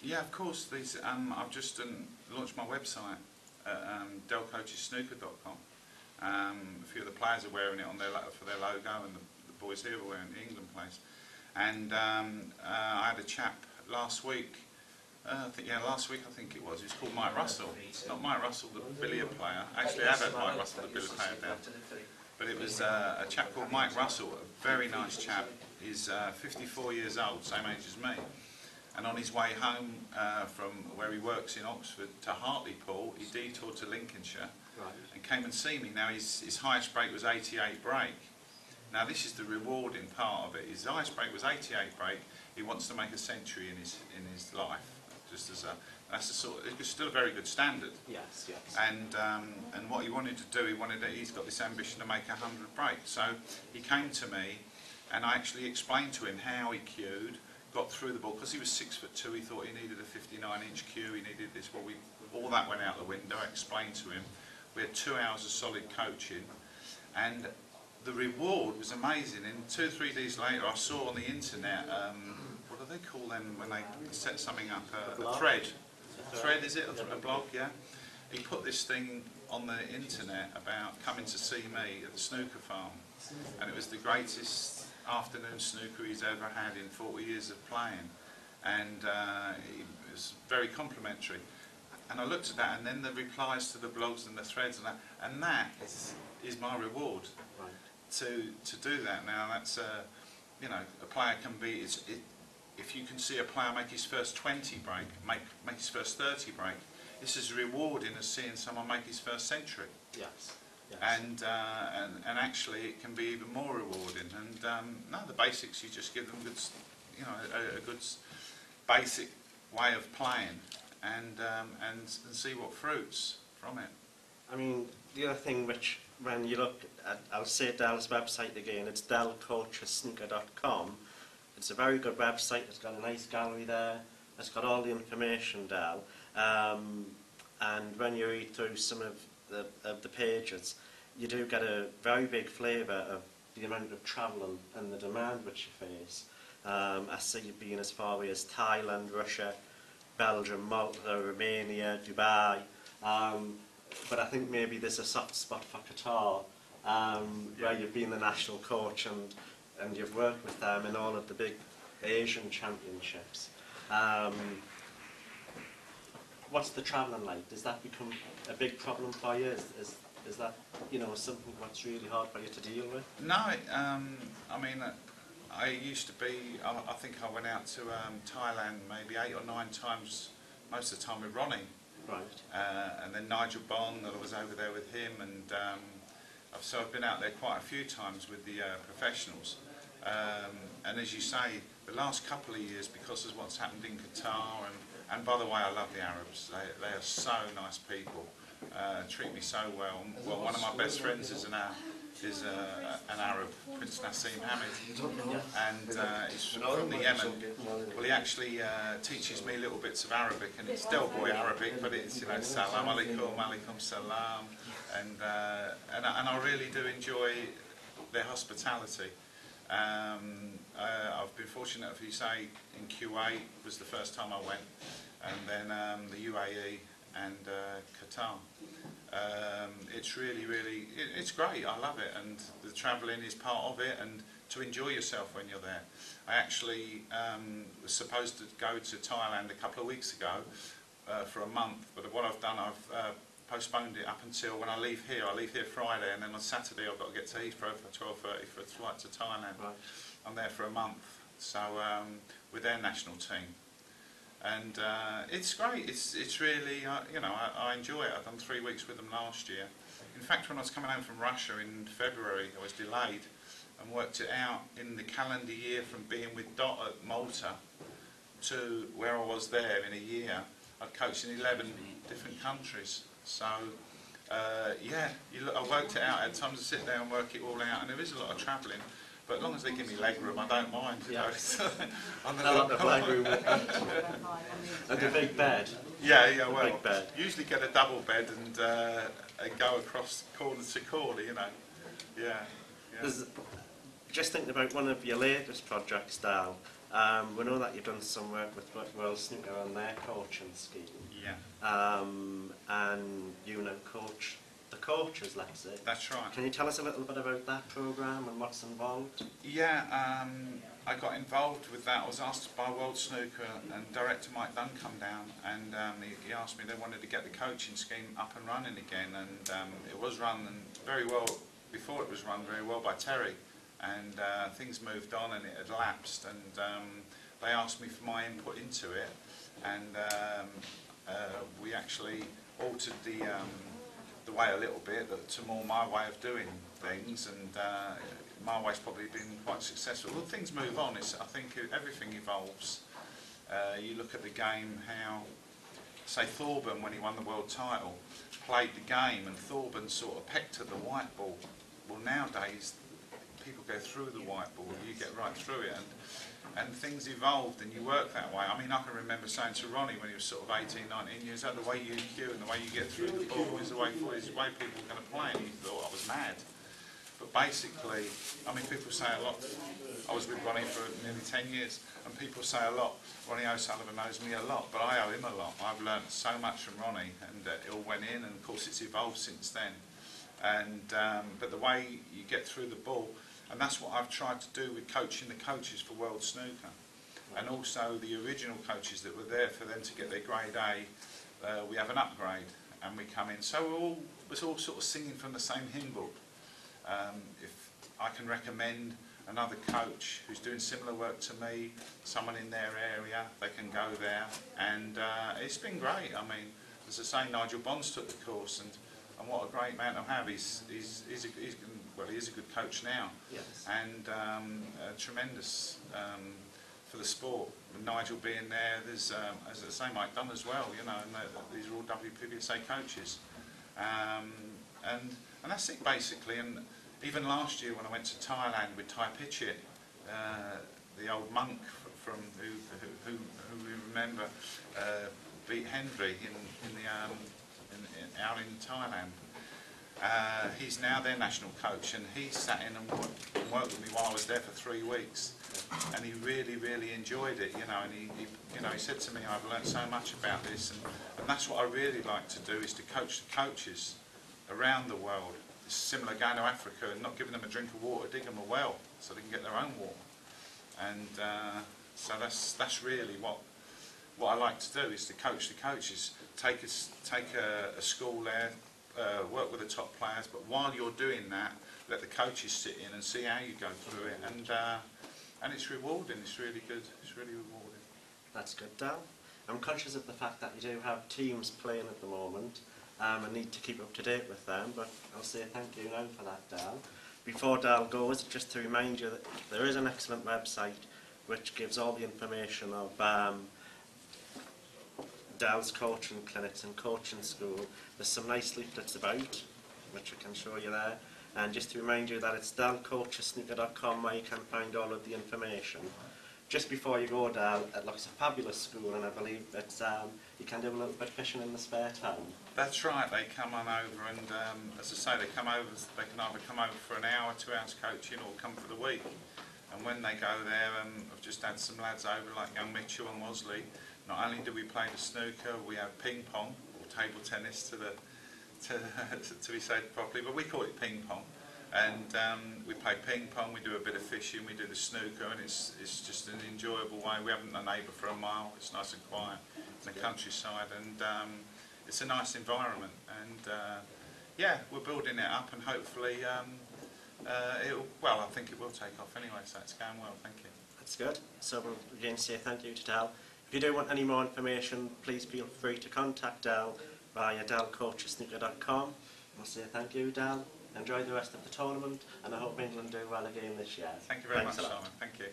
Yeah, of course. These I've just launched my website at delcoachessnooker.com. A few of the players are wearing it on for their logo, and the boys here are wearing the England place. And I had a chap last week. Last week I think it was. He's called Mike Russell. Not Mike Russell, the billiard player. Actually, I've had Mike Russell, the billiard player, down. But it was a chap called Mike Russell, a very nice chap. He's 54 years old, same age as me. And on his way home from where he works in Oxford to Hartlepool, he detoured to Lincolnshire and came and see me. Now his highest break was 88 break. Now this is the rewarding part of it. His highest break was 88 break. He wants to make a century in his life. Just as it's still a very good standard. Yes, yes. And what he wanted to do, he's got this ambition to make 100 breaks. So he came to me, and I actually explained to him how he cued, got through the ball, because he was 6'2", he thought he needed a 59-inch cue, he needed this. Well, all that went out the window. I explained to him. We had 2 hours of solid coaching, and the reward was amazing. And 2 or 3 days later, I saw on the internet, what do they call them when they set something up? A thread. A thread, is it? A blog, yeah? He put this thing on the internet about coming to see me at the snooker farm, and it was the greatest afternoon snooker he's ever had in 40 years of playing, and it was very complimentary. And I looked at that, and then the replies to the blogs and the threads and that is my reward. Right. To do that. Now that's you know, a player can be if you can see a player make his first 20 break, make his first 30 break, it's as rewarding as seeing someone make his first century. Yes. Yes. And actually it can be even more rewarding. And no, the basics, you just give them good, you know, a good basic way of playing, and see what fruits from it. I mean, the other thing which, when you look at, I'll say Del's website again, it's delcoachessnooker.com. It's a very good website. It's got a nice gallery there. It's got all the information, Del. And when you read through some of the pages, you do get a very big flavour of the amount of travel and the demand which you face. I see you being as far away as Thailand, Russia, Belgium, Malta, Romania, Dubai. But I think maybe there's a soft spot for Qatar, where you've been the national coach and you've worked with them in all of the big Asian championships. What's the travelling like? Does that become a big problem for you? Is that, you know, something that's really hard for you to deal with? No, I mean, I used to be, I think I went out to Thailand maybe 8 or 9 times, most of the time with Ronnie. Right. And then Nigel Bond, I was over there with him, and so I've been out there quite a few times with the professionals. And as you say, the last couple of years, because of what's happened in Qatar, and by the way, I love the Arabs. They are so nice people. Treat me so well. Well, one of my best friends is an Arab, Prince Nassim Hamid, and he's from the Yemen. Well, he actually teaches me little bits of Arabic, and it's Del Boy Arabic, but it's, you know, Salam Alaikum, Alaikum Salam, and I really do enjoy their hospitality. I've been fortunate, if you say, in Kuwait was the first time I went, and then the UAE and Qatar. It's really, really, it's great. I love it, and the travelling is part of it, and to enjoy yourself when you're there. I actually was supposed to go to Thailand a couple of weeks ago for a month, but what I've done, I've postponed it up until when I leave here. I leave here Friday, and then on Saturday I've got to get to Heathrow for 12:30 for a flight to Thailand. Right. I'm there for a month, so with their national team. And it's great. It's really, you know, I enjoy it. I've done 3 weeks with them last year. In fact, when I was coming home from Russia in February, I was delayed and worked it out in the calendar year from being with Dot at Malta to where I was there in a year. I'd coached in 11 different countries. So, yeah, I worked it out. I had time to sit there and work it all out, and there is a lot of travelling. But as long as they give me leg room, I don't mind. You know, a lot of leg room and a big bed. Yeah, well, big bed. Usually get a double bed and go across corner to corner. You know, yeah. Just thinking about one of your latest projects, Dal. We know that you've done some work with World Snooker on their coaching scheme. Yeah. And you now coach the coaches, let's say. That's right. Can you tell us a little bit about that programme and what's involved? Yeah, I got involved with that. I was asked by World Snooker and director Mike Dunn come down, and he asked me, they wanted to get the coaching scheme up and running again, and it was run very well, before it was run very well by Terry, and things moved on and it had lapsed, and they asked me for my input into it, and we actually altered the way a little bit to more my way of doing things, and my way's probably been quite successful. Well, things move on. I think everything evolves. You look at the game, how, say, Thorburn, when he won the world title, played the game, and Thorburn sort of pecked at the white ball. Well, nowadays, people go through the white ball, you get right through it, and things evolved and you work that way. I mean, I can remember saying to Ronnie when he was sort of 18, 19 years old, the way you cue and the way you get through the ball is the way people were going to play, and he thought I was mad. But basically, I mean, people say a lot. I was with Ronnie for nearly 10 years, and people say a lot. Ronnie O'Sullivan knows me a lot, but I owe him a lot. I've learnt so much from Ronnie, and it all went in, and of course it's evolved since then. And but the way you get through the ball, and that's what I've tried to do with coaching the coaches for World Snooker, and also the original coaches that were there for them to get their grade A. We have an upgrade, and we come in. So we're all sort of singing from the same hymn book. If I can recommend another coach who's doing similar work to me, someone in their area, they can go there, and it's been great. I mean, as I say, Nigel Bonds took the course, and what a great man to have. He is a good coach now, Yes. and tremendous for the sport. With Nigel being there, there's, as I say, Mike Dunn as well, you know, and these are all WPBSA coaches. And that's it basically. And even last year when I went to Thailand with Thai Pitchit, the old monk from who we remember beat Henry out in Thailand. He's now their national coach, and he sat in and worked with me while I was there for 3 weeks, and he really enjoyed it, you know. And he said to me, "I've learnt so much about this," and that's what I really like to do, is to coach the coaches around the world. It's similar going to Africa and not giving them a drink of water, dig them a well so they can get their own water. And so that's really what I like to do, is to coach the coaches, take a school there, work with the top players, but while you're doing that, let the coaches sit in and see how you go through it, and it's rewarding. It's really good. It's really rewarding. That's good, Dal. I'm conscious of the fact that you do have teams playing at the moment, and need to keep up to date with them, but I'll say thank you now for that, Dal. Before Dal goes, just to remind you that there is an excellent website which gives all the information of Dal's coaching clinics and coaching school. There's some nice leaflets about, which I can show you there. And just to remind you that it's dalcoachesnooker.com where you can find all of the information. Just before you go, Dal, it looks a fabulous school, and I believe it's, you can do a little bit of fishing in the spare time. That's right. They come on over, and as I say, they can either come over for an hour, 2 hours coaching, or come for the week. And when they go there, I've just had some lads over, like young Mitchell and Wosley. Not only do we play the snooker, we have ping pong, or table tennis to be said properly, but we call it ping pong. And we play ping pong, we do a bit of fishing, we do the snooker, and it's just an enjoyable way. We haven't a neighbour for a mile, it's nice and quiet in the countryside, and it's a nice environment. And yeah, we're building it up, and hopefully I think it will take off anyway, so it's going well, thank you. That's good. So we'll again say thank you to Dal. If you do want any more information, please feel free to contact Dal via dalcoachesnooker.com. I'll say thank you, Dal. Enjoy the rest of the tournament, and I hope England do well again this year. Thank you very Thanks much, a lot. Simon. Thank you.